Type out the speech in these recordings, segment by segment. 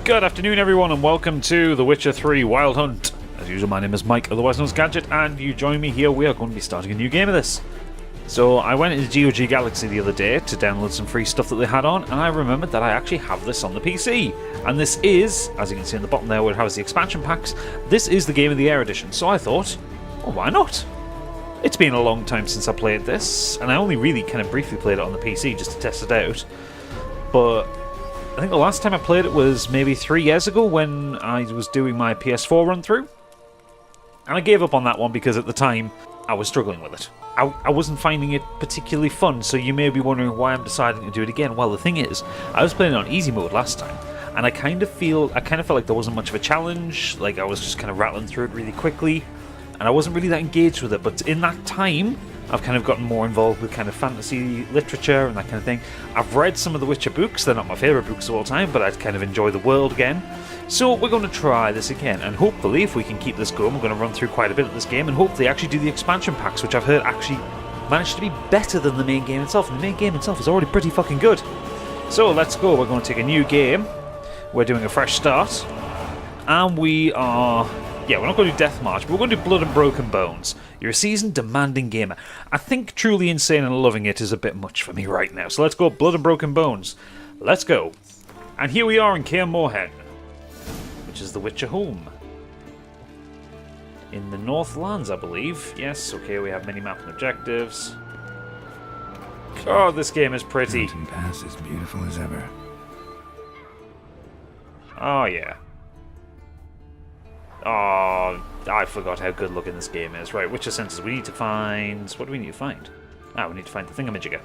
Good afternoon, everyone, and welcome to The Witcher 3 Wild Hunt. As usual, my name is Mike, otherwise known as Gadget, and you join me here. We are going to be starting a new game of this. So I went into GOG Galaxy the other day to download some free stuff that they had on, and I remembered that I actually have this on the PC. And this is, as you can see in the bottom there where it has the expansion packs, this is the Game of the Year edition. So I thought, well, why not? It's been a long time since I played this, and I only really kind of briefly played it on the PC just to test it out. But I think the last time I played it was maybe 3 years ago when I was doing my PS4 run through. And I gave up on that one because at the time I was struggling with it. I wasn't finding it particularly fun, so you may be wondering why I'm deciding to do it again. Well, the thing is, I was playing it on easy mode last time, and I kind of felt like there wasn't much of a challenge. Like I was just kind of rattling through it really quickly, and I wasn't really that engaged with it. But in that time, I've kind of gotten more involved with kind of fantasy literature and that kind of thing. I've read some of the Witcher books. They're not my favourite books of all time, but I kind of enjoy the world again. So we're going to try this again, and hopefully if we can keep this going, we're going to run through quite a bit of this game, and hopefully actually do the expansion packs, which I've heard actually managed to be better than the main game itself, and the main game itself is already pretty fucking good. So let's go. We're going to take a new game. We're doing a fresh start, and we are... yeah, we're not going to do Death March, but we're going to do Blood and Broken Bones. You're a seasoned, demanding gamer. I think Truly Insane and Loving It is a bit much for me right now, so let's go Blood and Broken Bones. Let's go. And here we are in Kaer Morhen, which is the Witcher home. In the Northlands, I believe. Yes, okay, we have mini-map and objectives. Oh, this game is pretty. Mountain Pass is beautiful as ever. Oh, yeah. Oh, I forgot how good looking this game is. Right, Witcher Senses. We need to find... what do we need to find? Ah, we need to find the thingamajigger.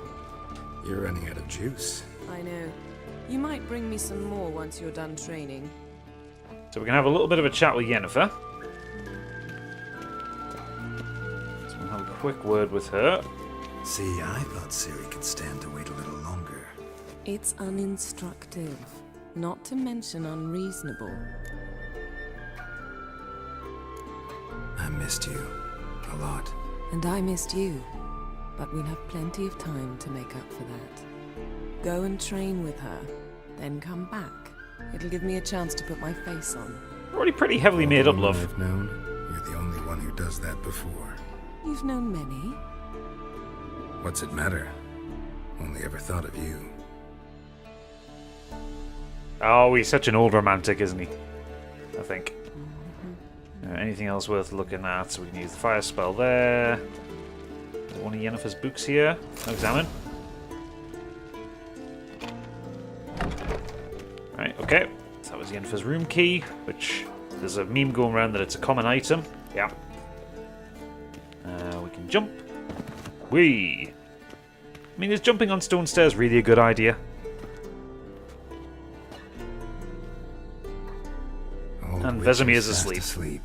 You're running out of juice. I know. You might bring me some more once you're done training. So we can have a little bit of a chat with Yennefer. So we'll have a quick word with her. See, I thought Ciri could stand to wait a little longer. It's uninstructive, not to mention unreasonable. I missed you. A lot. And I missed you. But we'll have plenty of time to make up for that. Go and train with her, then come back. It'll give me a chance to put my face on. Already pretty heavily made up, love. I've known, you're the only one who does that before. You've known many. What's it matter? Only ever thought of you. Oh, he's such an old romantic, isn't he? I think. Anything else worth looking at? So we can use the fire spell there. There's one of Yennefer's books here. Examine. Right, okay. So that was Yennefer's room key, which there's a meme going around that it's a common item. Yeah. We can jump. Whee! I mean, is jumping on stone stairs really a good idea? And Vesemir's asleep.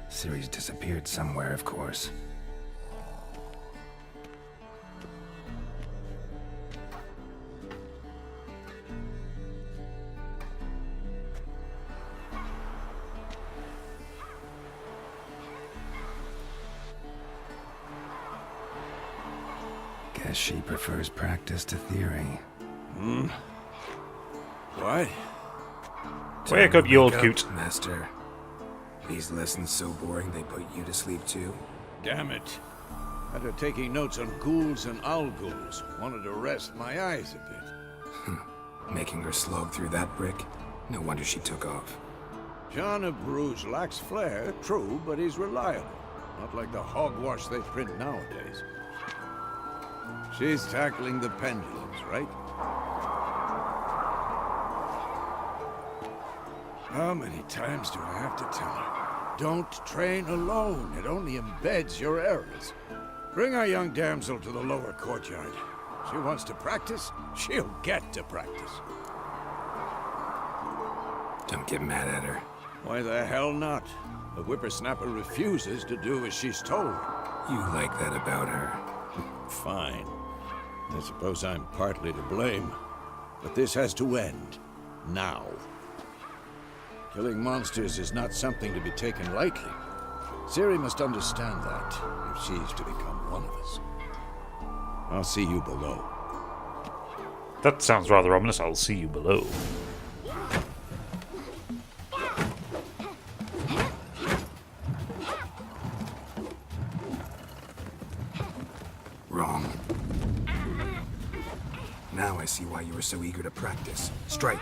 Ciri's disappeared somewhere, of course. Guess she prefers practice to theory. What? Wake up, you old coot. Master. These lessons so boring they put you to sleep too? Damn it. After taking notes on ghouls and owl ghouls, wanted to rest my eyes a bit. Making her slog through that brick? No wonder she took off. John of Bruges lacks flair, true, but he's reliable. Not like the hogwash they print nowadays. She's tackling the pendulums, right? How many times do I have to tell her? Don't train alone. It only embeds your errors. Bring our young damsel to the lower courtyard. She wants to practice, she'll get to practice. Don't get mad at her. Why the hell not? The whippersnapper refuses to do as she's told. You like that about her. Fine. I suppose I'm partly to blame. But this has to end. Now. Killing monsters is not something to be taken lightly. Ciri must understand that, if she's to become one of us. I'll see you below. That sounds rather ominous. I'll see you below. I see why you were so eager to practice. Strike.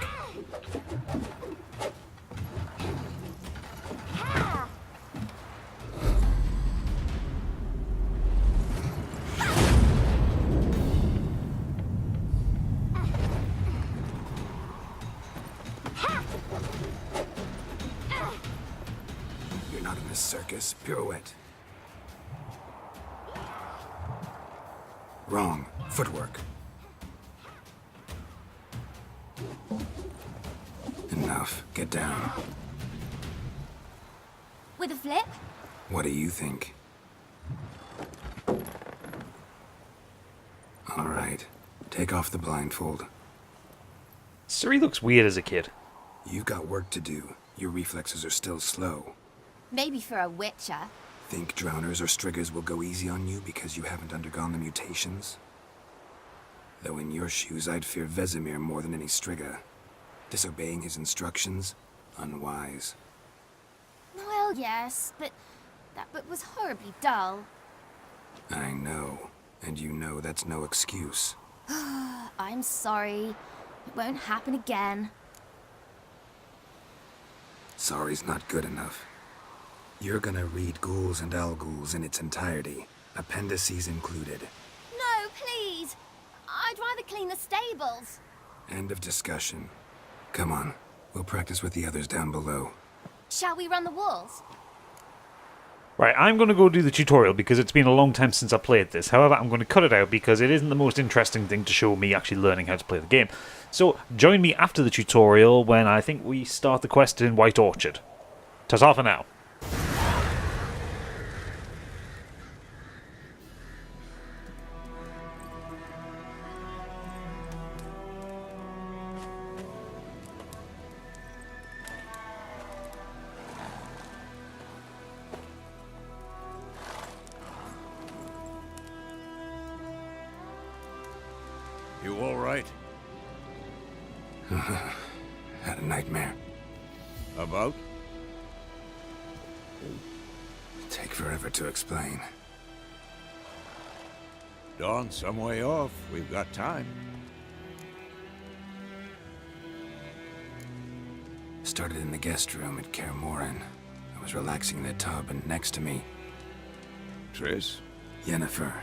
You're not in this circus. Pirouette. Wrong. Footwork. Enough. Get down. With a flip? What do you think? All right. Take off the blindfold. Ciri looks weird as a kid. You've got work to do. Your reflexes are still slow. Maybe for a witcher. Think drowners or striggers will go easy on you because you haven't undergone the mutations? Though in your shoes, I'd fear Vesemir more than any strigger. Disobeying his instructions? Unwise. Well, yes, but that book was horribly dull. I know. And you know that's no excuse. I'm sorry. It won't happen again. Sorry's not good enough. You're gonna read Ghouls and Al-Ghouls in its entirety, appendices included. No, please! I'd rather clean the stables. End of discussion. Come on, we'll practice with the others down below. Shall we run the walls? Right, I'm going to go do the tutorial because it's been a long time since I played this. However, I'm going to cut it out because it isn't the most interesting thing to show me actually learning how to play the game. So, join me after the tutorial when I think we start the quest in White Orchard. Ta-ta for now. You all right? Had a nightmare. About? Take forever to explain. Dawn's some way off. We've got time. Started in the guest room at Kaer Morhen. I was relaxing in the tub, and next to me, Triss? Yennefer.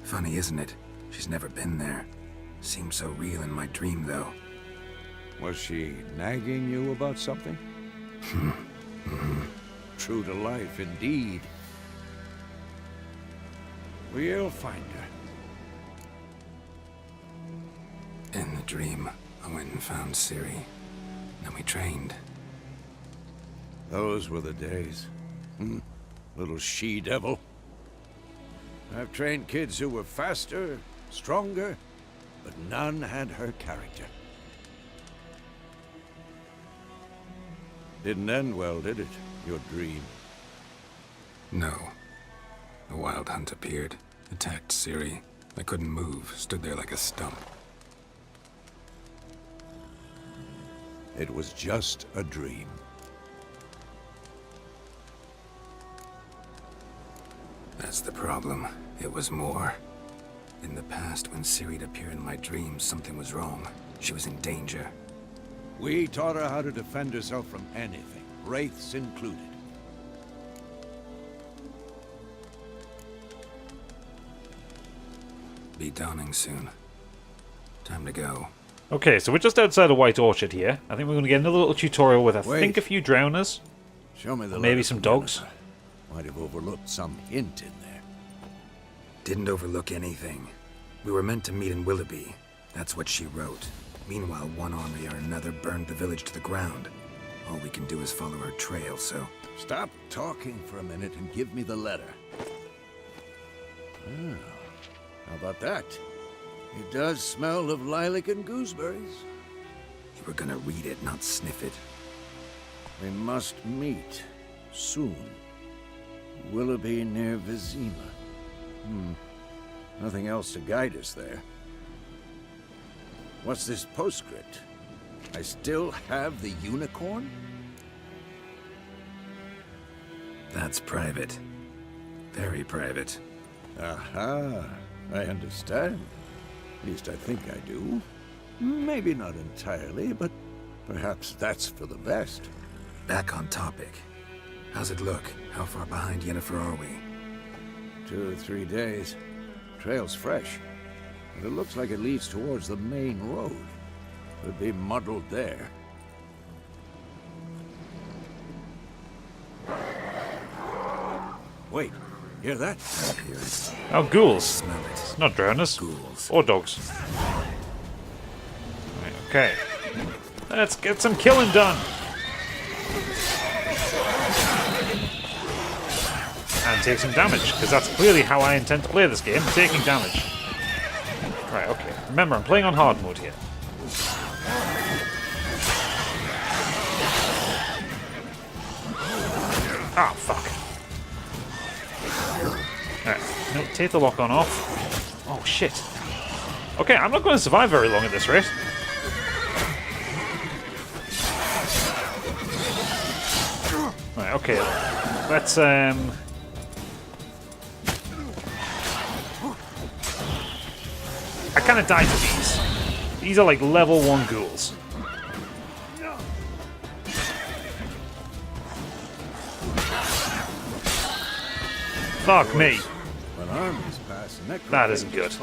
Funny, isn't it? She's never been there. Seemed so real in my dream, though. Was she nagging you about something? True to life, indeed. We'll find her. In the dream, I went and found Ciri. Then we trained. Those were the days. Little she-devil. I've trained kids who were faster, stronger, but none had her character. Didn't end well, did it? Your dream? No. The Wild Hunt appeared, attacked Ciri. I couldn't move, stood there like a stump. It was just a dream. That's the problem. It was more. In the past, when Ciri'd appear in my dreams, something was wrong. She was in danger. We taught her how to defend herself from anything, wraiths included. Be dawning soon. Time to go. Okay, so we're just outside of White Orchard here. I think we're going to get another little tutorial with, I Wait. think, a few drowners. Show me the Maybe letter some from dogs. Yennefer. Might have overlooked some hint in there. Didn't overlook anything. We were meant to meet in Willoughby. That's what she wrote. Meanwhile, one army or another burned the village to the ground. All we can do is follow her trail, so... Stop talking for a minute and give me the letter. Ah, how about that? It does smell of lilac and gooseberries. You were gonna read it, not sniff it. We must meet soon. Willoughby near Vizima. Nothing else to guide us there. What's this postscript? I still have the unicorn? That's private. Very private. Aha, I understand. At least I think I do. Maybe not entirely, but perhaps that's for the best. Back on topic. How's it look? How far behind Yennefer are we? 2 or 3 days. Trail's fresh, and it looks like it leads towards the main road. Could be muddled there. Wait, hear that? I hear it. Oh, ghouls. Smell it. Not drowners. Ghouls. Or dogs. Right, okay. Let's get some killing done. And take some damage, because that's clearly how I intend to play this game, taking damage. Right, okay. Remember, I'm playing on hard mode here. Ah, fuck. Alright, no, take the lock on off. Oh, shit. Okay, I'm not going to survive very long at this rate. Right, okay. Let's, I kind of died to these. These are like level 1 ghouls. Fuck me. When armies pass, That isn't good.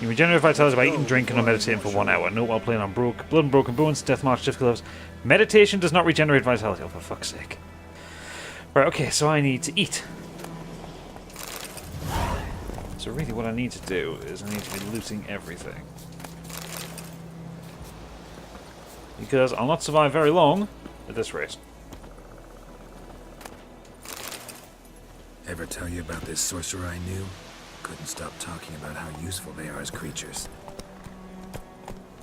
You regenerate vitality by eating, drinking, or meditating for 1 hour. Note while playing on Blood and Broken Bones, Death March difficult levels. Meditation does not regenerate vitality. Oh, for fuck's sake. Right, okay, so I need to eat. So really what I need to do is I need to be looting everything. Because I'll not survive very long at this rate. Ever tell you about this sorcerer I knew? Couldn't stop talking about how useful they are as creatures.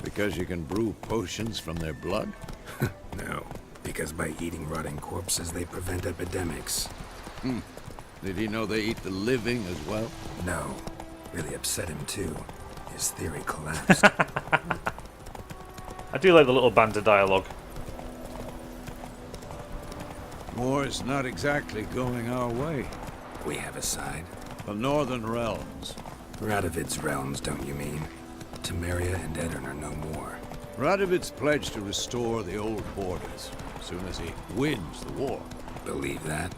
Because you can brew potions from their blood? No, because by eating rotting corpses, they prevent epidemics. Did he know they eat the living as well? No, really upset him too. His theory collapsed. I do like the little banter dialogue. War's not exactly going our way. We have a side. The Northern Realms. Radovid's realms, don't you mean? Temeria and Edirn are no more. Radovid's pledged to restore the old borders as soon as he wins the war. Believe that?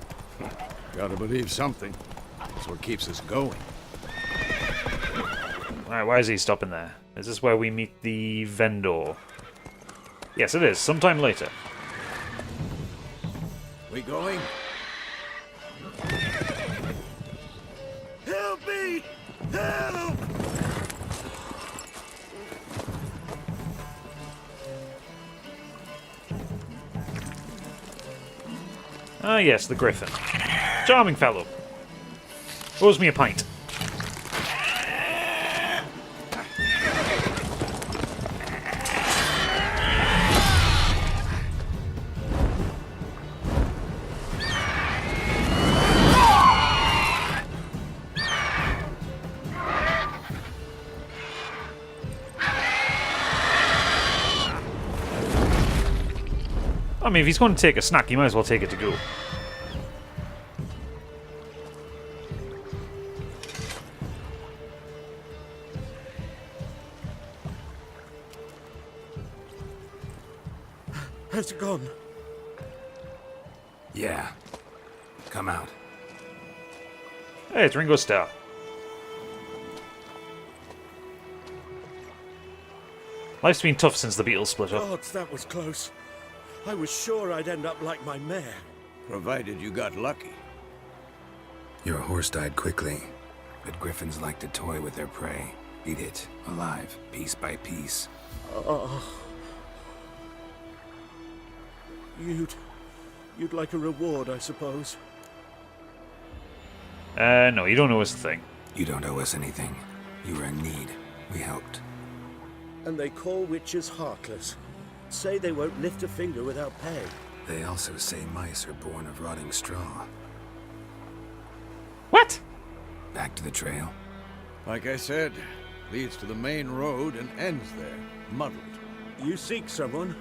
Gotta believe something. That's what keeps us going. Alright, why is he stopping there? Is this where we meet the vendor? Yes, it is. Sometime later. We going? Help me! Help! Ah, yes, the Griffin. Charming fellow. Owes me a pint. I mean, if he's going to take a snack, he might as well take it to go. Has it gone? Yeah. Come out. Hey, it's Ringo Starr. Life's been tough since the Beatles split up. Gods, that was close. I was sure I'd end up like my mare. Provided you got lucky. Your horse died quickly, but griffins like to toy with their prey. Eat it, alive, piece by piece. You'd like a reward, I suppose. No, you don't know it's a thing. You don't owe us anything. You were in need. We helped. And they call witches heartless. Say they won't lift a finger without pay. They also say mice are born of rotting straw. What? Back to the trail. Like I said, leads to the main road and ends there, muddled. You seek someone?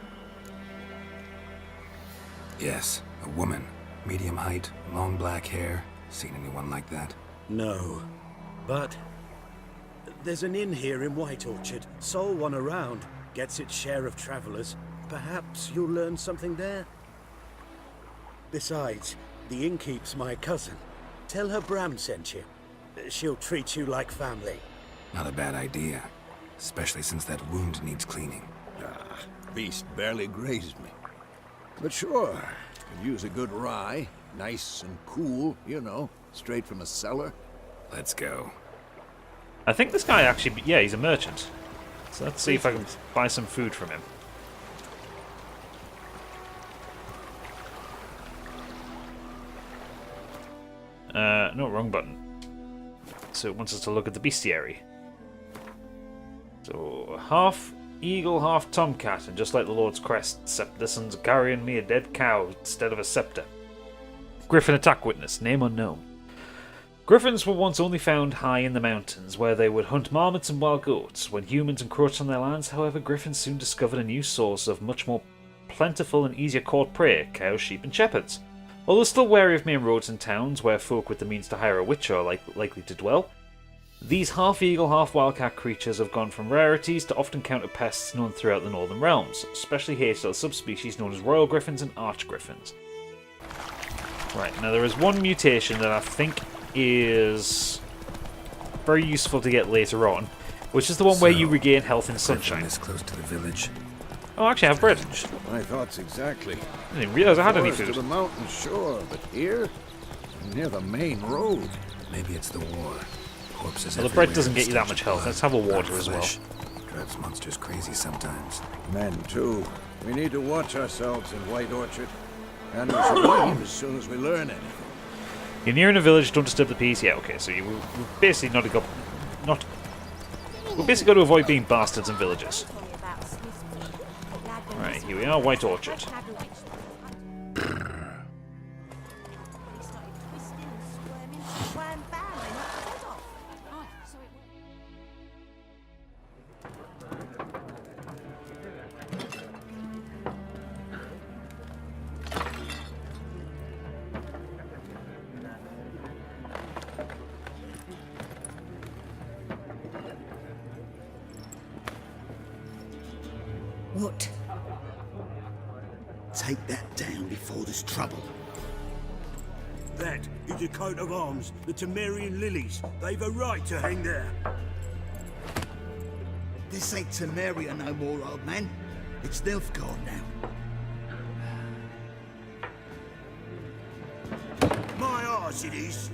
Yes, a woman. Medium height, long black hair. Seen anyone like that? No. But there's an inn here in White Orchard. Sole one around. gets its share of travelers. Perhaps you'll learn something there. Besides, the innkeep's my cousin. Tell her Bram sent you. She'll treat you like family. Not a bad idea. Especially since that wound needs cleaning. Beast barely grazed me. But sure, could use a good rye. Nice and cool, you know, straight from a cellar. Let's go. I think this guy actually... Yeah, he's a merchant. So let's see if I can buy some food from him. No, wrong button. So it wants us to look at the bestiary. So, half eagle, half tomcat, and just like the Lord's crest, except this one's carrying me a dead cow instead of a scepter. Griffin attack witness, name unknown. Griffins were once only found high in the mountains, where they would hunt marmots and wild goats. When humans encroached on their lands, however, griffins soon discovered a new source of much more plentiful and easier caught prey, cows, sheep and shepherds. Although still wary of main roads and towns, where folk with the means to hire a witcher are likely to dwell, these half-eagle, half-wildcat creatures have gone from rarities to often counter pests known throughout the northern realms, especially hated are subspecies known as royal griffins and arch griffins. Right, now there is one mutation that I think is very useful to get later on, which is the one where you regain health in sunshine. This close to the village. Oh, actually, I have bread. My thoughts exactly. I didn't realize I had any Forest to food. the mountain, sure, but here, near the main road. Maybe it's the war. Corpses Well, the bread everywhere, doesn't get you that stench much of health. blood, Let's have a burnt water as well. flesh. Drives monsters crazy sometimes. Men, too. We need to watch ourselves in White Orchard. And we should leave as soon as we learn anything. You're nearing a village, don't disturb the peace. Yeah, okay, so we're basically we're basically got to avoid being bastards in villages. Right, here we are, White Orchard. What? Take that down before there's trouble. That is a coat of arms, the Temerian lilies. They've a right to hang there. This ain't Temeria no more, old man. It's Nilfgaard now. My arse it is.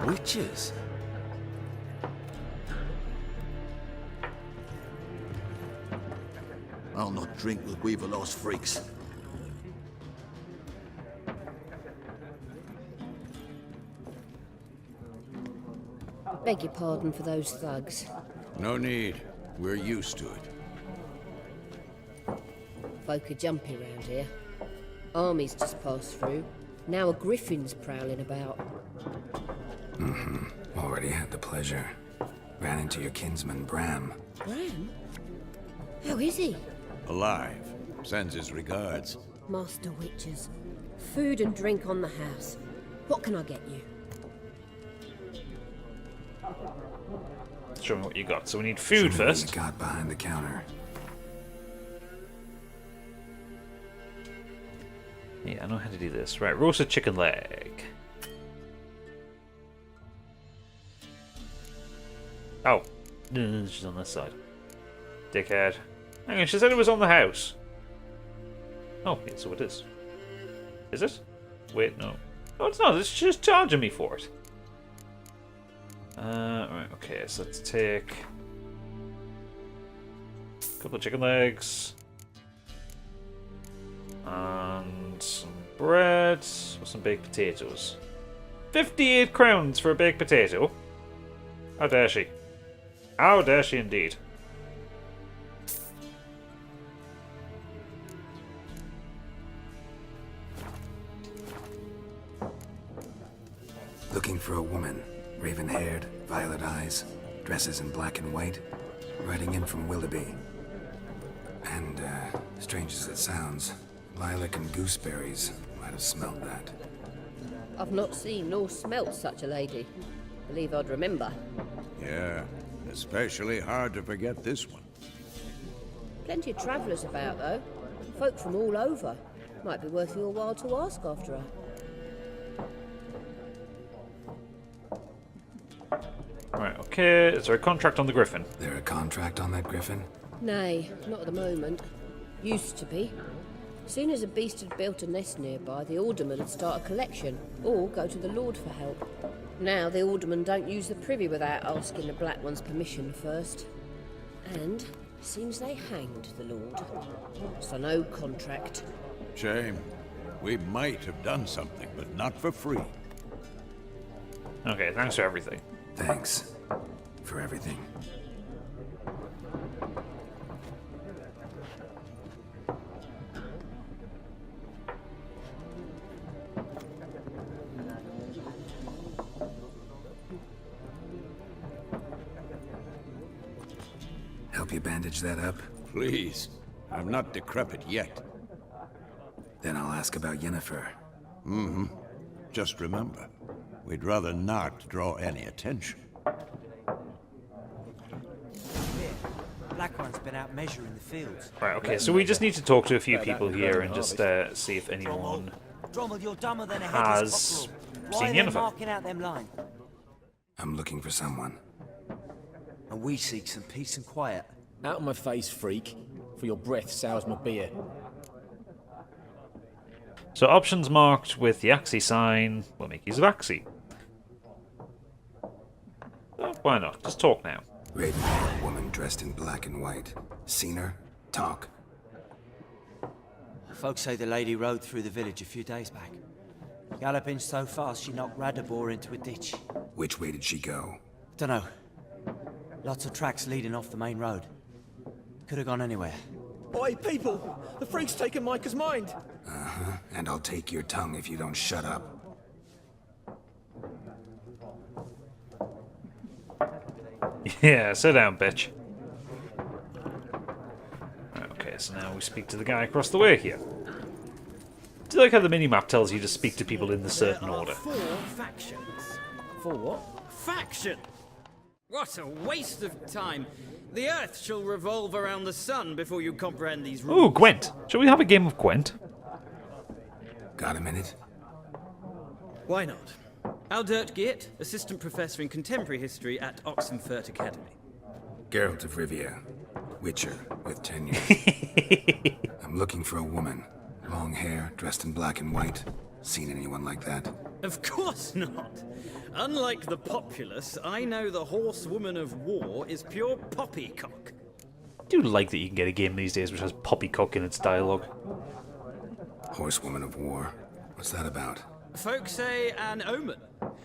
Witches? I'll not drink with Weaver-lost freaks. Beg your pardon for those thugs. No need. We're used to it. Folk are jumpy round here. Armies just passed through. Now a griffin's prowling about. Already had the pleasure. Ran into your kinsman, Bram. Bram? How is he? Alive. Sends his regards. Master Witches. Food and drink on the house. What can I get you? Show me what you got. So we need food Show me what first. you got behind the counter. Yeah, I know how to do this. Right, roasted chicken leg. Oh. No, she's on this side. Dickhead. Hang on, she said it was on the house. Oh, yeah, so it is. Is it? Wait, no. No, it's not. It's just charging me for it. Right, okay, so let's take a couple of chicken legs. And some bread with some baked potatoes. 58 crowns for a baked potato. How dare she? How dare she indeed? Looking for a woman. Raven-haired, violet eyes, dresses in black and white, riding in from Willoughby. And, strange as it sounds, lilac and gooseberries might have smelled that. I've not seen nor smelt such a lady. Believe I'd remember. Yeah, especially hard to forget this one. Plenty of travellers about, though. Folk from all over. Might be worth your while to ask after her. Right, okay. Is there a contract on the Griffin? There a contract on that griffin? Nay, not at the moment. Used to be. Soon as a beast had built a nest nearby, the alderman would start a collection, or go to the Lord for help. Now the aldermen don't use the privy without asking the Black One's permission first. And seems they hanged the Lord. So no contract. Shame. We might have done something, but not for free. Okay, thanks for everything. Thanks for everything. Help you bandage that up? Please. I'm not decrepit yet. Then I'll ask about Yennefer. Just remember, we'd rather not draw any attention. Black One's been out measuring the fields. Right, okay, so we just need to talk to a few people here and just see if anyone Drommel, you're dumber than a has headless cockerel. seen Why are they Yennefer. marking out them lines? I'm looking for someone. And we seek some peace and quiet. Out of my face, freak. For your breath sours my beer. So options marked with the Axie sign will make use of Axie. Why not? Just talk now. Raven-haired woman dressed in black and white. Seen her? Talk. Folks say the lady rode through the village a few days back. Galloping so fast she knocked Radabor into a ditch. Which way did she go? Dunno. Lots of tracks leading off the main road. Could have gone anywhere. Oi, people! The freak's taken Micah's mind! Uh-huh. And I'll take your tongue if you don't shut up. Yeah, sit down, bitch. Okay, so now we speak to the guy across the way here. Do you like how the minimap tells you to speak to people in the certain order? 4 factions. For what? Faction! What a waste of time. The Earth shall revolve around the sun before you comprehend these rules. Ooh, Gwent. Shall we have a game of Gwent? Got a minute? Why not? Aldert Geert, Assistant Professor in Contemporary History at Oxenfurt Academy. Geralt of Rivia. Witcher with tenure. I'm looking for a woman. Long hair, dressed in black and white. Seen anyone like that? Of course not. Unlike the populace, I know the horsewoman of war is pure poppycock. I do like that you can get a game these days which has poppycock in its dialogue. Horsewoman of war. What's that about? Folk say an omen.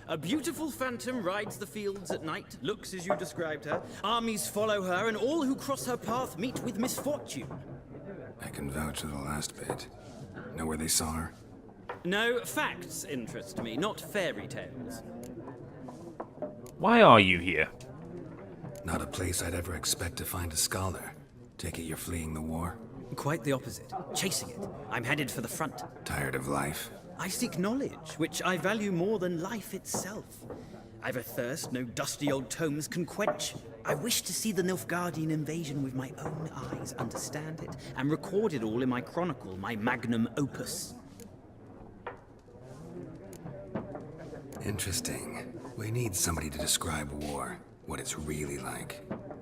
A beautiful phantom rides the fields at night, looks as you described her. Armies follow her, and all who cross her path meet with misfortune. I can vouch for the last bit. Know where they saw her? No, facts interest me, not fairy tales. Why are you here? Not a place I'd ever expect to find a scholar. Take it you're fleeing the war? Quite the opposite. Chasing it. I'm headed for the front. Tired of life? I seek knowledge, which I value more than life itself. I've a thirst no dusty old tomes can quench. I wish to see the Nilfgaardian invasion with my own eyes, understand it, and record it all in my chronicle, my magnum opus. Interesting. We need somebody to describe war, what it's really like.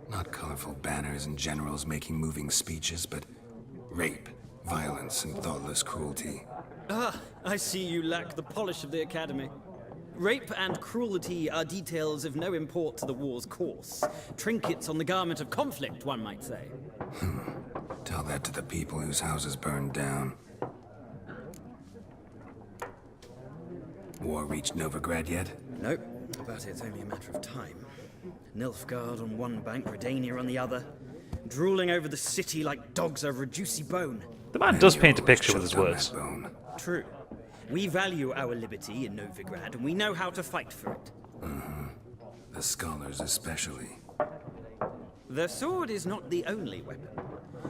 Not colorful banners and generals making moving speeches, but rape, violence, and thoughtless cruelty. Ah, I see you lack the polish of the Academy. Rape and cruelty are details of no import to the war's course. Trinkets on the garment of conflict, one might say. Tell that to the people whose houses burned down. War reached Novigrad yet? Nope, but it's only a matter of time. Nilfgaard on one bank, Redania on the other, drooling over the city like dogs over a juicy bone. The man does paint a picture with his words. True. We value our liberty in Novigrad, and we know how to fight for it. The scholars especially. The sword is not the only weapon.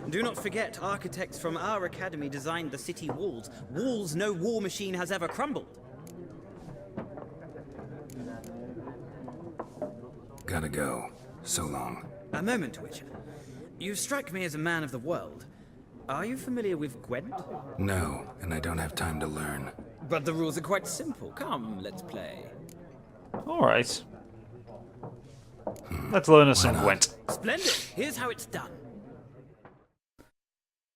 Do not forget, architects from our academy designed the city walls. Walls no war machine has ever crumbled. Gotta go. So long. A moment, Witcher. You strike me as a man of the world. Are you familiar with Gwent? No, and I don't have time to learn. But the rules are quite simple. Come, let's play. Alright. Let's learn us some Gwent. Splendid. Here's how it's done.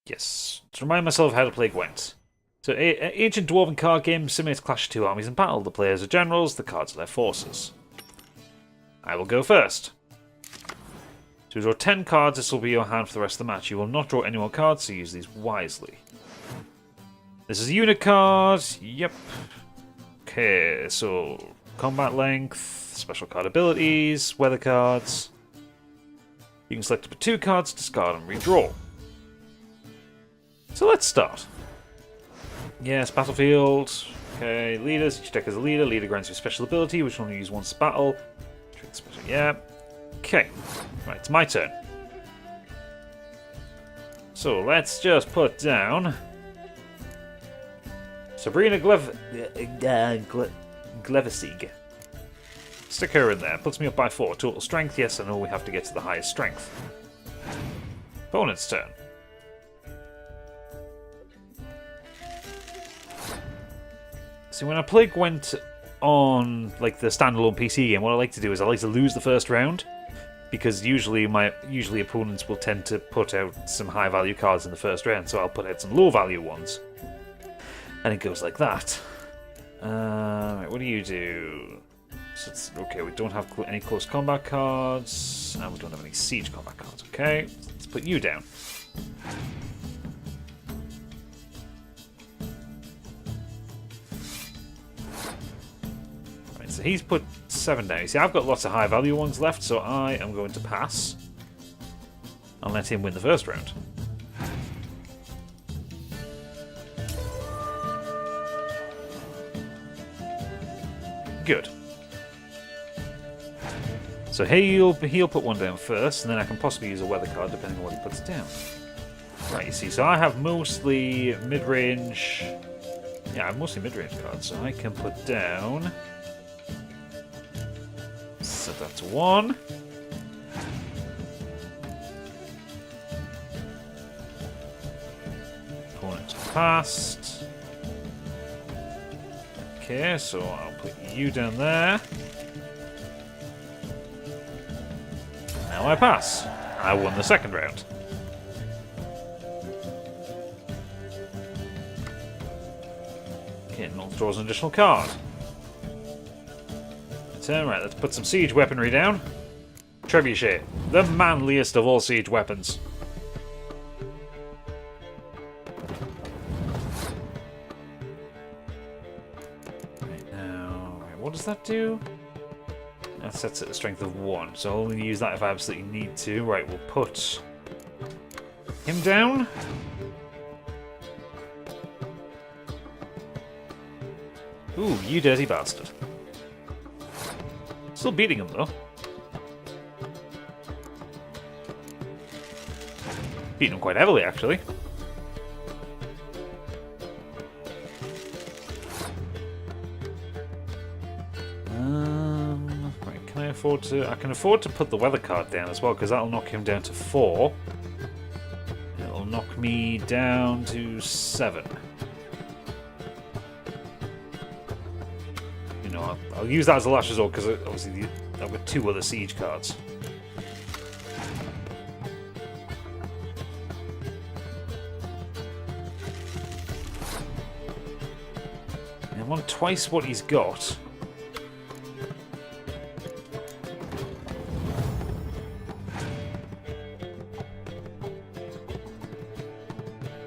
Yes. To remind myself how to play Gwent. So, ancient dwarven card game simulates clash of two armies in battle. The players are generals, the cards are their forces. I will go first. To draw 10 cards, this will be your hand for the rest of the match. You will not draw any more cards, so use these wisely. This is a unit card. Yep. Okay, so combat length, special card abilities, weather cards. You can select up to 2 cards, discard and redraw. So let's start. Yes, battlefield. Okay, leaders. Each deck has a leader. Leader grants you a special ability, which will only use once a battle. Special, yeah. Okay. Right, it's my turn. So let's just put down Sabrina Glevesig. Stick her in there. Puts me up by 4. Total strength. Yes, I know we have to get to the highest strength. Opponent's turn. See, when I play Gwent on like the standalone PC game, what I like to do is I like to lose the first round, because usually opponents will tend to put out some high value cards in the first round, so I'll put out some low value ones, and it goes like that. Right, what do you do? So okay, we don't have any close combat cards, and we don't have any siege combat cards. Okay, let's put you down. So he's put 7 down. See, I've got lots of high value ones left, so I am going to pass and let him win the first round. Good. So he'll put 1 down first, and then I can possibly use a weather card depending on what he puts down. Right, you see, so I have mostly mid-range. Yeah, I have mostly mid-range cards, so I can put down. Set that to 1. Opponent's passed. Okay, so I'll put you down there. Now I pass. I won the second round. Okay, North draws an additional card. Right, let's put some siege weaponry down. Trebuchet, the manliest of all siege weapons. Right now, what does that do? That sets it a strength of 1, so I'll only use that if I absolutely need to. Right, we'll put him down. Ooh, you dirty bastard. Still beating him, though. Beating him quite heavily, actually. Right, can I afford to... I can afford to put the weather card down as well, because that'll knock him down to 4. It'll knock me down to 7. I'll use that as a last resort because obviously I've got 2 other siege cards. I want twice what he's got.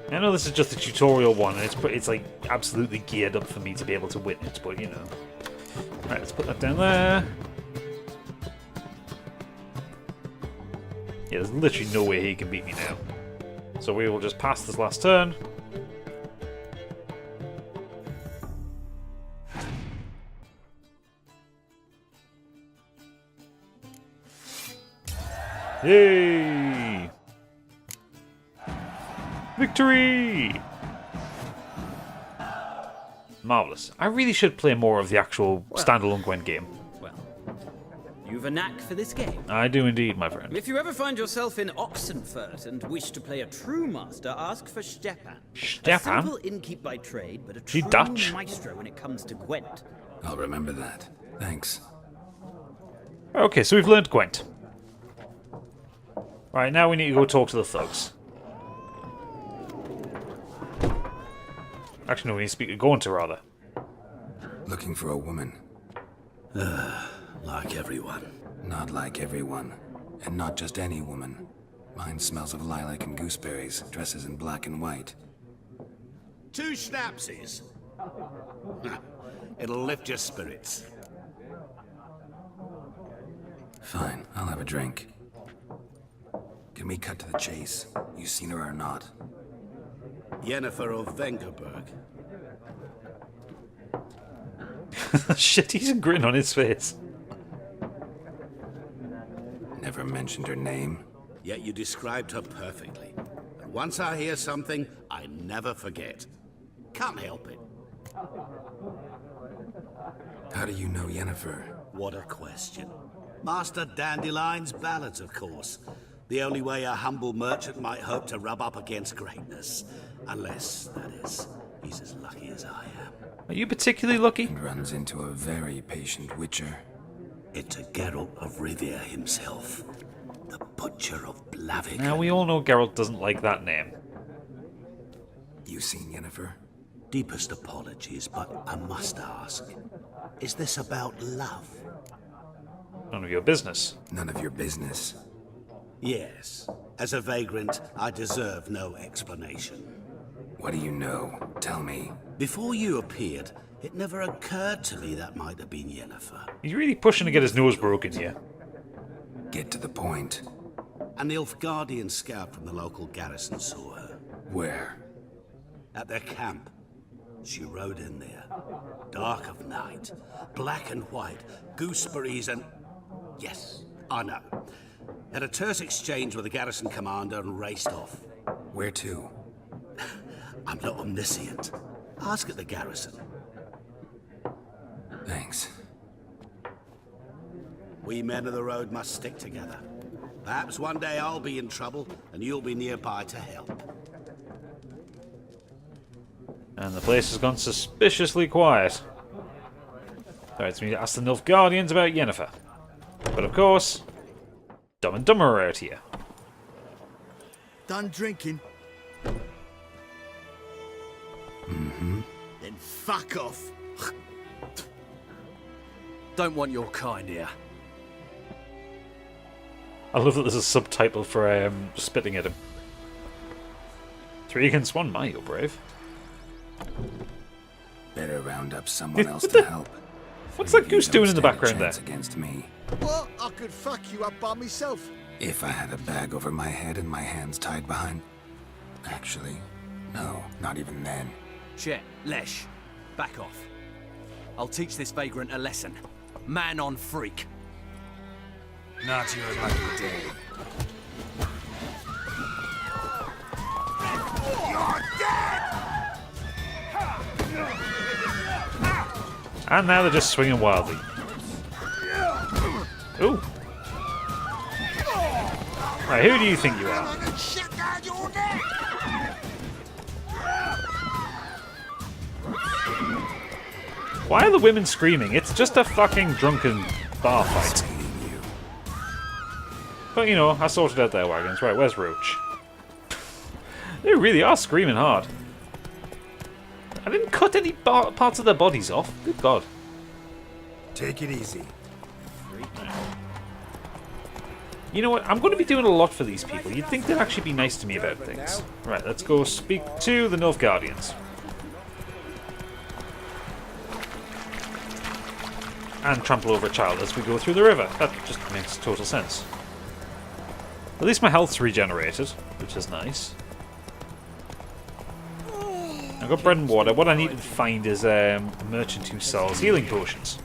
I know this is just a tutorial one, and it's like absolutely geared up for me to be able to win it, but you know. Right, let's put that down there. Yeah, there's literally no way he can beat me now. So we will just pass this last turn. Yay! Victory! Marvellous. I really should play more of the actual standalone Gwent game. Well, you've a knack for this game. I do indeed, my friend. If you ever find yourself in Oxenfurt and wish to play a true master, ask for Stepan. Stepan? A simple innkeep by trade, but a true Dutch? maestro when it comes to Gwent. I'll remember that. Thanks. Okay, so we've learned Gwent. Right, now we need to go talk to the thugs. Actually, no, we need to speak to Gaunter, rather. Looking for a woman. Like everyone. Not like everyone. And not just any woman. Mine smells of lilac and gooseberries, dresses in black and white. 2 schnapsies. It'll lift your spirits. Fine, I'll have a drink. Can we cut to the chase? You seen her or not? Yennefer of Vengerberg. Shit, he's a grin on his face. Never mentioned her name. Yet you described her perfectly. And once I hear something, I never forget. Can't help it. How do you know Yennefer? What a question. Master Dandelion's ballads, of course. The only way a humble merchant might hope to rub up against greatness. Unless, that is, he's as lucky as I am. Are you particularly lucky? And runs into a very patient witcher. It's a Geralt of Rivia himself. The Butcher of Blaviken. Now, we all know Geralt doesn't like that name. You seen Yennefer? Deepest apologies, but I must ask. Is this about love? None of your business. None of your business. Yes. As a vagrant, I deserve no explanation. What do you know? Tell me. Before you appeared, it never occurred to me that might have been Yennefer. He's really pushing to get his nose broken here. Get to the point. An Nilfgaardian scout from the local garrison saw her. Where? At their camp. She rode in there. Dark of night. Black and white. Gooseberries and... Yes, I know. Had a terse exchange with the garrison commander and raced off. Where to? I'm not omniscient. Ask at the garrison. Thanks. We men of the road must stick together. Perhaps one day I'll be in trouble and you'll be nearby to help. And the place has gone suspiciously quiet. Alright, so we need to ask the Nilfgaardians about Yennefer. But of course, Dumb and Dumber are out here. Done drinking? Mm-hmm. Then fuck off. Don't want your kind here. I love that there's a subtitle for spitting at him. 3 against 1, my, you're brave. Better round up someone else to help. What's that goose doing in the background there? Against me. What? I could fuck you up by myself. If I had a bag over my head and my hands tied behind... Actually, no, not even then. Chet, Lesh, back off. I'll teach this vagrant a lesson. Man on freak. Not your lucky day. You're dead! And now they're just swinging wildly. Ooh. Right, who do you think you are? Why are the women screaming? It's just a fucking drunken bar fight. But you know, I sorted out their wagons. Right, where's Roach? They really are screaming hard. I didn't cut any parts of their bodies off. Good God. Take it easy. You know what? I'm going to be doing a lot for these people. You'd think they'd actually be nice to me about things. Right, let's go speak to the Nilfgaardians. And trample over a child as we go through the river. That just makes total sense. At least my health's regenerated, which is nice. I've got bread and water. What I need to find is a merchant who sells healing potions.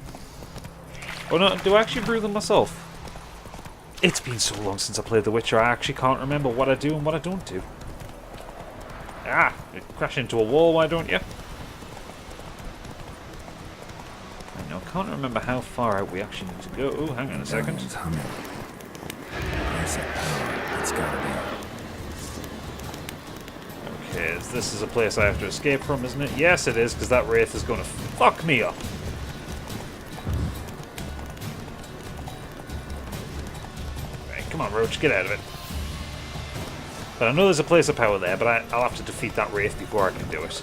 Oh no, do I actually brew them myself? It's been so long since I played The Witcher, I actually can't remember what I do and what I don't do. Ah, you crash into a wall, why don't you? I know, I can't remember how far out we actually need to go. Oh, hang on a second. It's humming. There's that power. It's gotta be. Okay, this is a place I have to escape from, isn't it? Yes, it is, because that wraith is going to fuck me up. Right, come on, Roach, get out of it. But I know there's a place of power there, but I'll have to defeat that wraith before I can do it.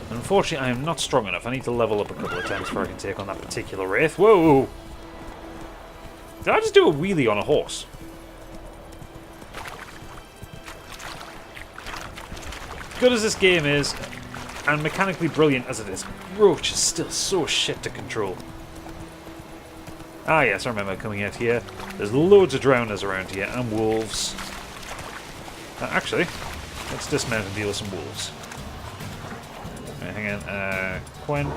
And unfortunately, I am not strong enough. I need to level up a couple of times before I can take on that particular wraith. Whoa! Did I just do a wheelie on a horse? Good as this game is, and mechanically brilliant as it is, Roach is still so shit to control. Ah yes, I remember coming out here. There's loads of drowners around here, and wolves. Actually, let's dismount and deal with some wolves. Right, hang on, Quen.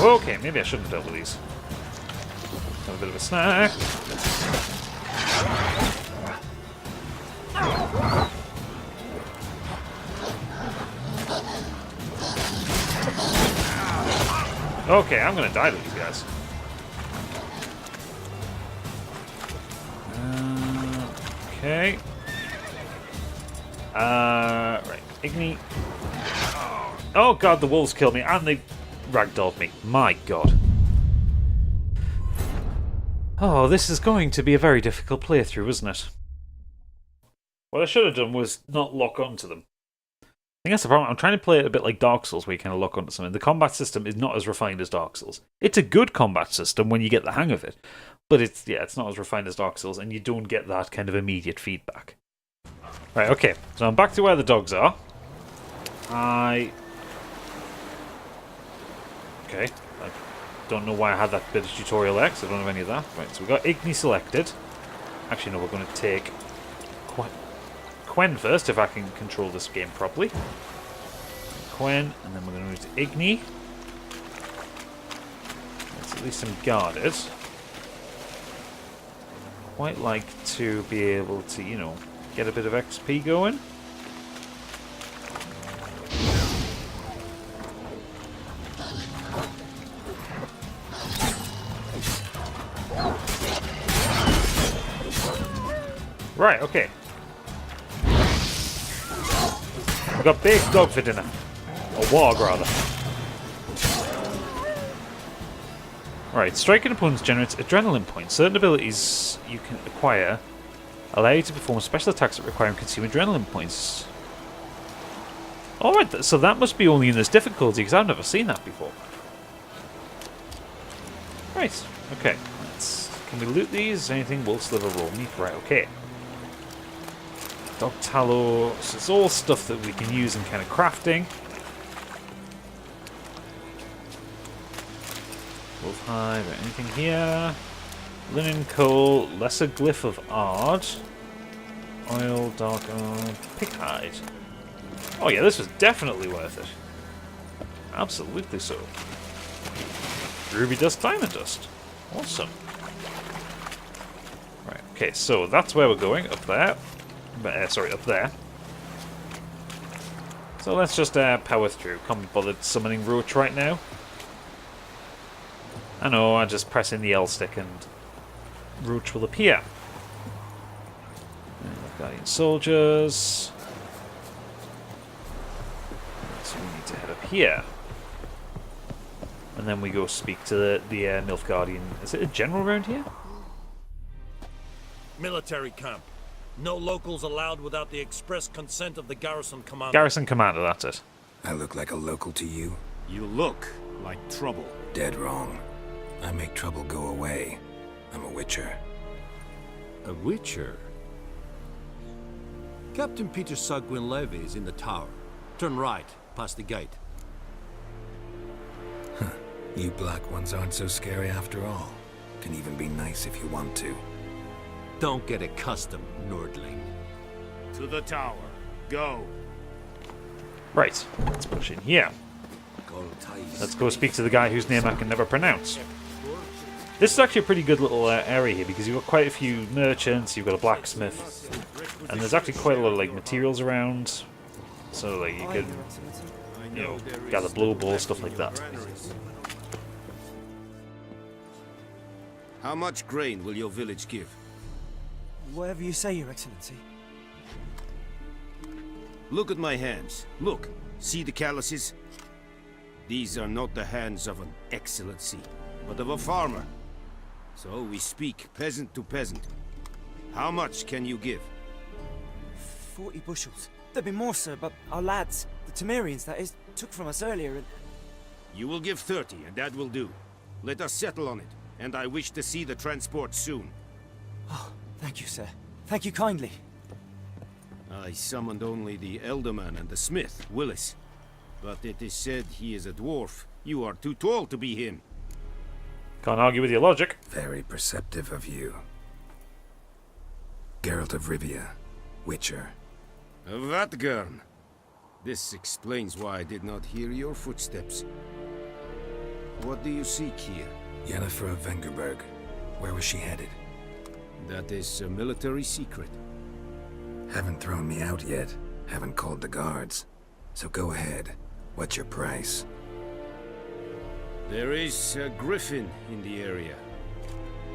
Okay, maybe I shouldn't have dealt with these. Have a bit of a snack. Okay, I'm gonna die to these guys. Okay. Right. Igni. Oh god, the wolves killed me and they ragdolled me. My god. Oh, this is going to be a very difficult playthrough, isn't it? What I should have done was not lock onto them. I think that's the problem. I'm trying to play it a bit like Dark Souls, where you kind of lock onto something. The combat system is not as refined as Dark Souls. It's a good combat system when you get the hang of it, but it's not as refined as Dark Souls, and you don't get that kind of immediate feedback. Right, okay. So I'm back to where the dogs are. Okay. I don't know why I had that bit of tutorial there, because I don't have any of that. Right, so we've got Igni selected. Actually, no, we're going to take Quen first, if I can control this game properly. Quen, and then we're going to move to Igni. Let's at least I'm guarded. Quite like to be able to, you know, get a bit of XP going. Right, okay. We've got baked dog for dinner. Or warg, rather. Alright, striking opponents generates adrenaline points. Certain abilities you can acquire allow you to perform special attacks that require and consume adrenaline points. Alright, so that must be only in this difficulty, because I've never seen that before. Right, okay. Can we loot these? Anything? Wolf's liver, raw meat. Right, okay. Dog tallow. So it's all stuff that we can use in kind of crafting. Wolf hide. Right, anything here? Linen coal. Lesser glyph of ard. Oil, dark oil. Pig hide. Oh yeah, this was definitely worth it. Absolutely so. Ruby dust, diamond dust. Awesome. Right, okay, so that's where we're going, up there. Sorry, up there. So let's just power through. Can't be bothered summoning Roach right now. I know, I just press in the L stick and Roach will appear. Guardian soldiers. So we need to head up here. And then we go speak to the Nilfgaardian. Is it a general around here? Military camp. No locals allowed without the express consent of the garrison commander. Garrison commander, that's it. I look like a local to you? You look like trouble. Dead wrong. I make trouble go away. I'm a witcher. A witcher? Captain Peter Sagwin Levy is in the tower. Turn right, past the gate. Huh. You black ones aren't so scary after all. Can even be nice if you want to. Don't get accustomed, Nordling. To the tower. Go. Right, let's push in here. Go Let's go speak to the guy whose name I can never pronounce. This is actually a pretty good little area here because you've got quite a few merchants, you've got a blacksmith, and there's actually quite a lot of like materials around. So like you can, you know, gather blowballs, stuff like that. How much grain will your village give? Whatever you say, Your Excellency. Look at my hands. Look. See the calluses? These are not the hands of an excellency, but of a farmer. So we speak peasant to peasant. How much can you give? 40 bushels. There'd be more, sir, but our lads, the Temerians, that is, took from us earlier and... You will give 30, and that will do. Let us settle on it, and I wish to see the transport soon. Oh, thank you, sir. Thank you kindly. I summoned only the Elderman and the smith, Willis. But it is said he is a dwarf. You are too tall to be him. Can't argue with your logic. Very perceptive of you. Geralt of Rivia, Witcher. Vatgern. This explains why I did not hear your footsteps. What do you seek here? Yennefer of Vengerberg. Where was she headed? That is a military secret. Haven't thrown me out yet. Haven't called the guards. So go ahead. What's your price? There is a griffin in the area.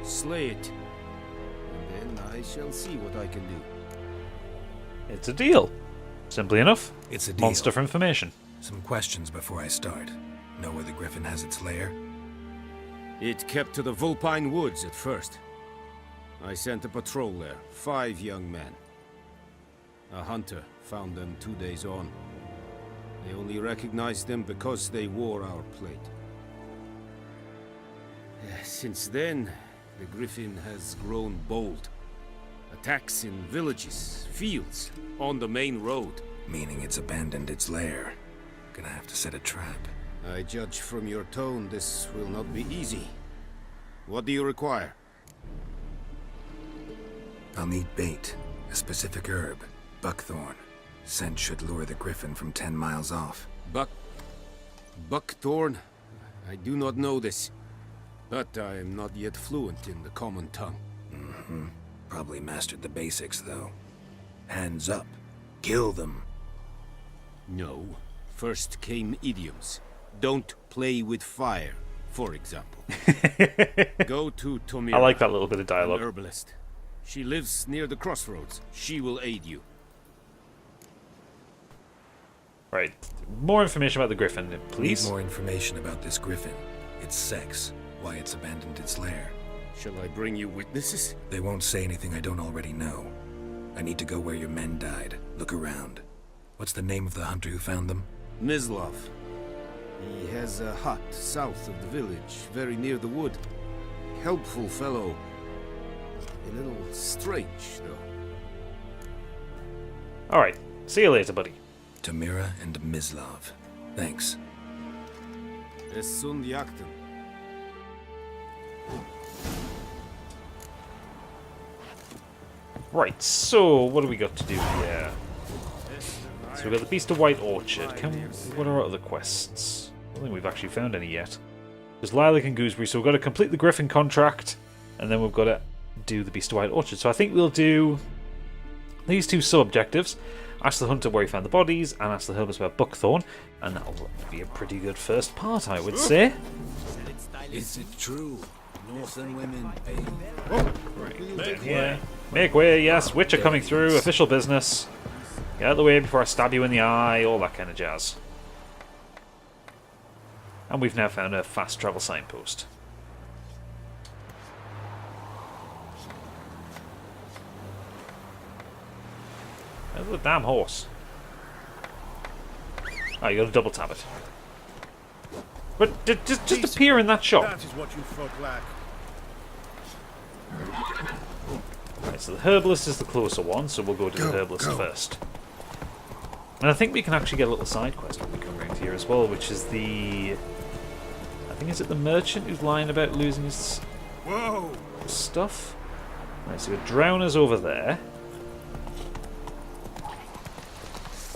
Slay it. And then I shall see what I can do. It's a deal. Simply enough. It's a deal. Monster for information. Some questions before I start. Know where the griffin has its lair? It kept to the Vulpine Woods at first. I sent a patrol there, 5 young men. A hunter found them 2 days on. They only recognized them because they wore our plate. Since then, the griffin has grown bold. Attacks in villages, fields, on the main road. Meaning it's abandoned its lair. Gonna have to set a trap. I judge from your tone this will not be easy. What do you require? I'll need bait. A specific herb. Buckthorn. Scent should lure the griffin from 10 miles off. Buckthorn? I do not know this. But I am not yet fluent in the common tongue. Mm-hmm. Probably mastered the basics, though. Hands up. Kill them. No. First came idioms. Don't play with fire, for example. Go to Temeria. I like that little bit of dialogue. An herbalist. She lives near the crossroads. She will aid you. Right. More information about the griffin, please. Need more information about this griffin. Its sex. Why it's abandoned its lair. Shall I bring you witnesses? They won't say anything I don't already know. I need to go where your men died. Look around. What's the name of the hunter who found them? Mislav. He has a hut south of the village, very near the wood. Helpful fellow. A little strange, though. Alright. See you later, buddy. Temeria and Mislav. Thanks. Es sunt jakten. Right, so what do we got to do here? So we've got the Beast of White Orchard. What are our other quests? I don't think we've actually found any yet. There's Lilac and Gooseberry, so we've got to complete the Griffin contract, and then we've got to do the Beast of White Orchard. So I think we'll do these 2 sub-objectives. Ask the hunter where he found the bodies, and ask the herbalist about Buckthorn, and that'll be a pretty good first part, I would say. Is it true? Northern women pay. Right, down here. Make way, yes, Witcher coming through, official business. Get out of the way before I stab you in the eye, all that kind of jazz. And we've now found a fast travel signpost. There's the damn horse. Oh, you gotta double tap it. But just appear in that shop. That is what you folk lack. Right, so the herbalist is the closer one, so we'll go to the herbalist first. And I think we can actually get a little side quest when we come around here as well, which is the... I think, is it the merchant who's lying about losing his stuff? Right, so we've got drowners over there.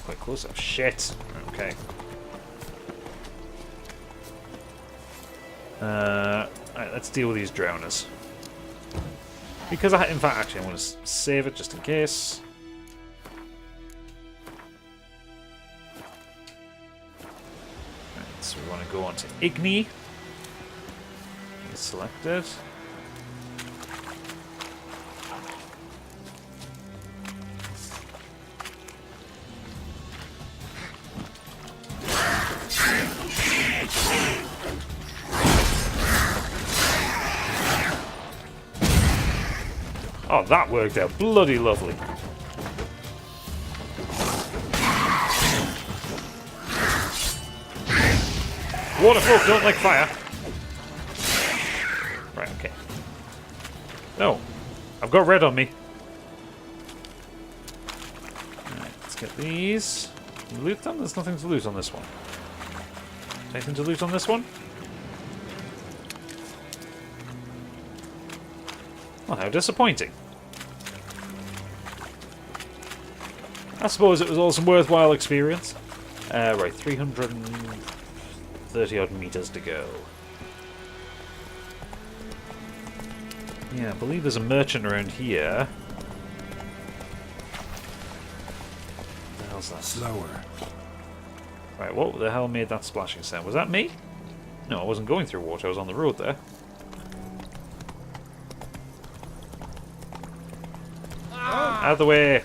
Quite close up. Shit. Okay. Right, let's deal with these drowners. Because in fact, actually, I'm going to save it just in case. Right, so we want to go on to Igni. Selected. Oh, that worked out bloody lovely. Waterfolk don't like fire. Right, okay. No. I've got red on me. Alright, let's get these. Can we loot them? There's nothing to loot on this one. Anything to loot on this one? Well, how disappointing. I suppose it was all some worthwhile experience. Right, 330 odd meters to go. Yeah, I believe there's a merchant around here. What the hell's that? Slower. Right, what the hell made that splashing sound? Was that me? No, I wasn't going through water, I was on the road there. Out of the way!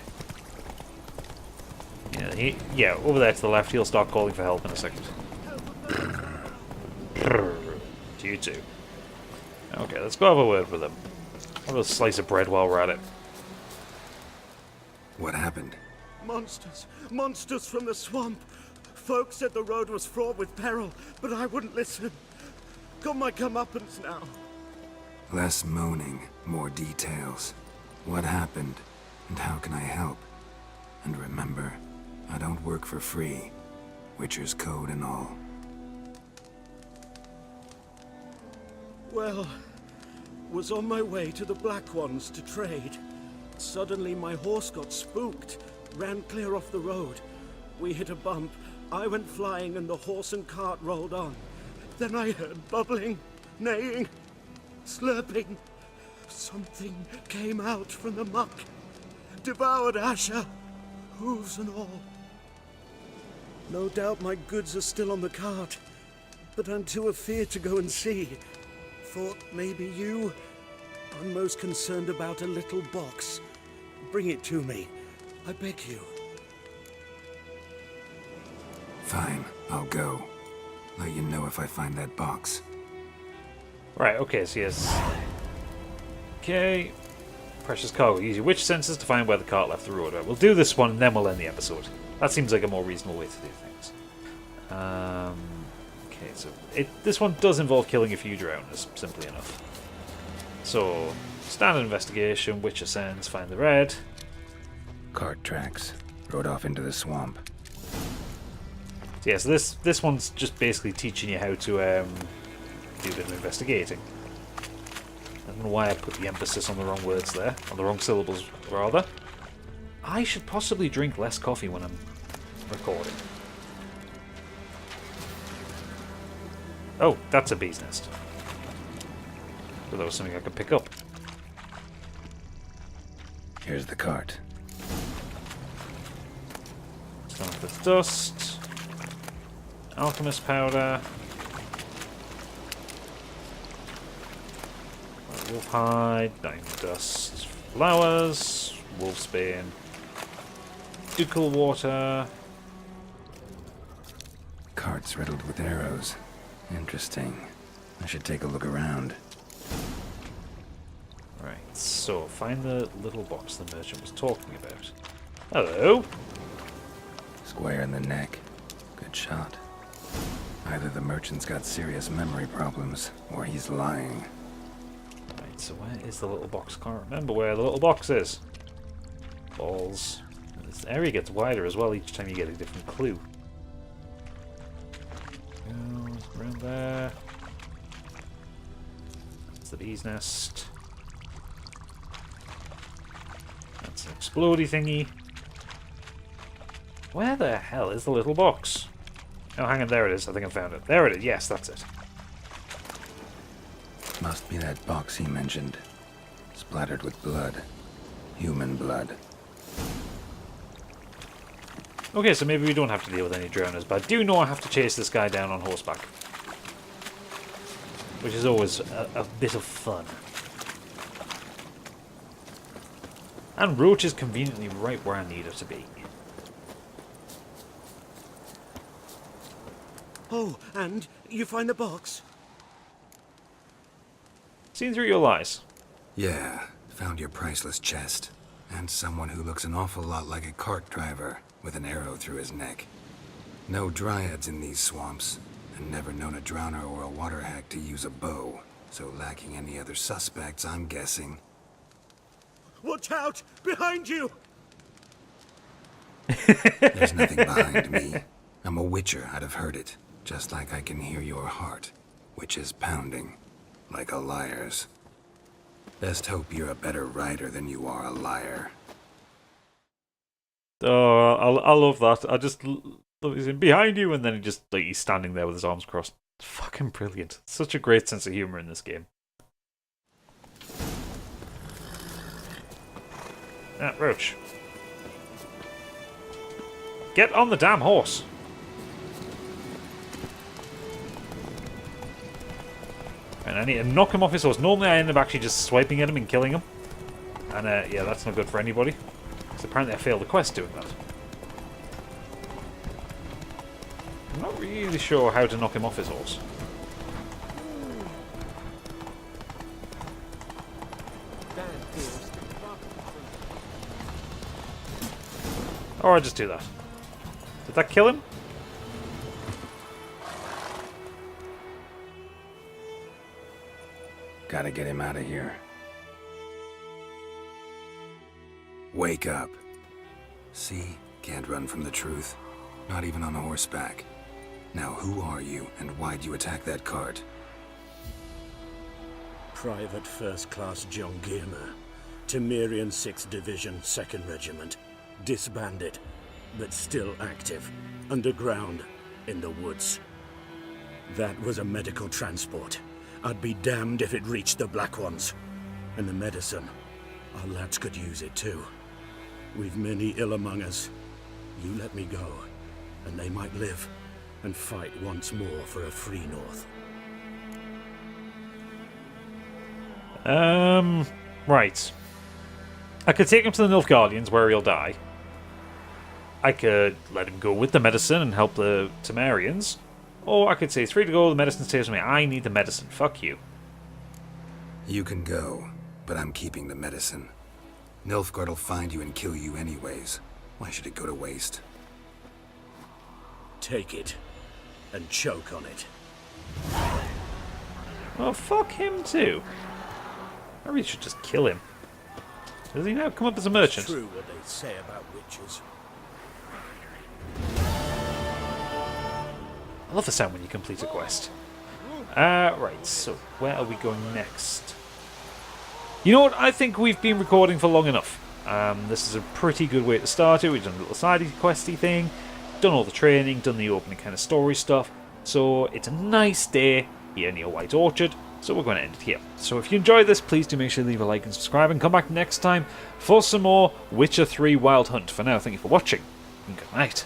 Yeah, over there to the left, he'll start calling for help in a second. To you too. Okay, let's go have a word with him. Have a slice of bread while we're at it. What happened? Monsters! Monsters from the swamp! Folk said the road was fraught with peril, but I wouldn't listen. Got my comeuppance now. Less moaning, more details. What happened, and how can I help? And remember, I don't work for free. Witcher's code and all. Well, was on my way to the Black Ones to trade. Suddenly my horse got spooked, ran clear off the road. We hit a bump, I went flying and the horse and cart rolled on. Then I heard bubbling, neighing, slurping. Something came out from the muck, devoured Asher, hooves and all. No doubt my goods are still on the cart, but I'm too afeard to go and see. Thought maybe you. I'm most concerned about a little box. Bring it to me, I beg you. Fine, I'll go. Let you know if I find that box. Right, okay, so yes. Okay. Precious cargo. Use your witch senses to find where the cart left the road. Right, we'll do this one and then we'll end the episode. That seems like a more reasonable way to do things. Okay, so this one does involve killing a few drowners, simply enough. So, standard investigation, witch ascends, find the red. Cart tracks. Rode off into the swamp. So yeah, so this one's just basically teaching you how to do a bit of investigating. I don't know why I put the emphasis on the wrong words there, on the wrong syllables rather. I should possibly drink less coffee when I'm recording. Oh, that's a bee's nest. So that was something I could pick up. Here's the cart. Start with dust. Alchemist powder. Wolf hide, diamond dust, flowers, wolfsbane, ducal water. Cart's riddled with arrows. Interesting. I should take a look around. Right, so find the little box the merchant was talking about. Hello. Square in the neck. Good shot. Either the merchant's got serious memory problems, or he's lying. Right, so where is the little box? Can't remember where the little box is. Balls. This area gets wider as well each time you get a different clue. Around there. That's the bee's nest. That's an explodey thingy. Where the hell is the little box? Oh, hang on, there it is. I think I found it. There it is. Yes, that's it. Must be that box he mentioned. Splattered with blood. Human blood. Okay, so maybe we don't have to deal with any drowners, but I do know I have to chase this guy down on horseback. Which is always a bit of fun. And Roach is conveniently right where I need her to be. Oh, and you find the box? Seen through your lies. Yeah, found your priceless chest. And someone who looks an awful lot like a cart driver, with an arrow through his neck. No dryads in these swamps, and never known a drowner or a water hack to use a bow. So lacking any other suspects, I'm guessing. Watch out! Behind you! There's nothing behind me. I'm a witcher, I'd have heard it. Just like I can hear your heart, which is pounding, like a liar's. Best hope you're a better rider than you are a liar. Oh, I love that. I just love he's in behind you, and then he's standing there with his arms crossed. It's fucking brilliant. Such a great sense of humor in this game. Ah, Roach. Get on the damn horse. And I need to knock him off his horse. Normally I end up actually just swiping at him and killing him. And yeah, that's not good for anybody. Because apparently I failed the quest doing that. I'm not really sure how to knock him off his horse. Or I just do that. Did that kill him? Gotta get him out of here. Wake up. See? Can't run from the truth. Not even on horseback. Now who are you, and why'd you attack that cart? Private First Class John Giermer. Temerian 6th Division, 2nd Regiment. Disbanded, but still active. Underground, in the woods. That was a medical transport. I'd be damned if it reached the Black Ones. And the medicine. Our lads could use it too. We've many ill among us. You let me go, and they might live and fight once more for a free North. Right. I could take him to the Nilfgaardians where he'll die. I could let him go with the medicine and help the Temerians. Or I could say, it's free to go, the medicine stays with me. I need the medicine, fuck you. You can go, but I'm keeping the medicine. Nilfgaard will find you and kill you anyways. Why should it go to waste? Take it, and choke on it. Well, fuck him too. I really should just kill him. Does he now come up as a merchant? It's true what they say about witches. I love the sound when you complete a quest. Right, so where are we going next? You know what? I think we've been recording for long enough. This is a pretty good way to start it. We've done a little sidey questy thing, done all the training, done the opening kind of story stuff. So it's a nice day here near White Orchard. So we're going to end it here. So if you enjoyed this, please do make sure to leave a like and subscribe, and come back next time for some more Witcher 3 Wild Hunt. For now, thank you for watching, and good night.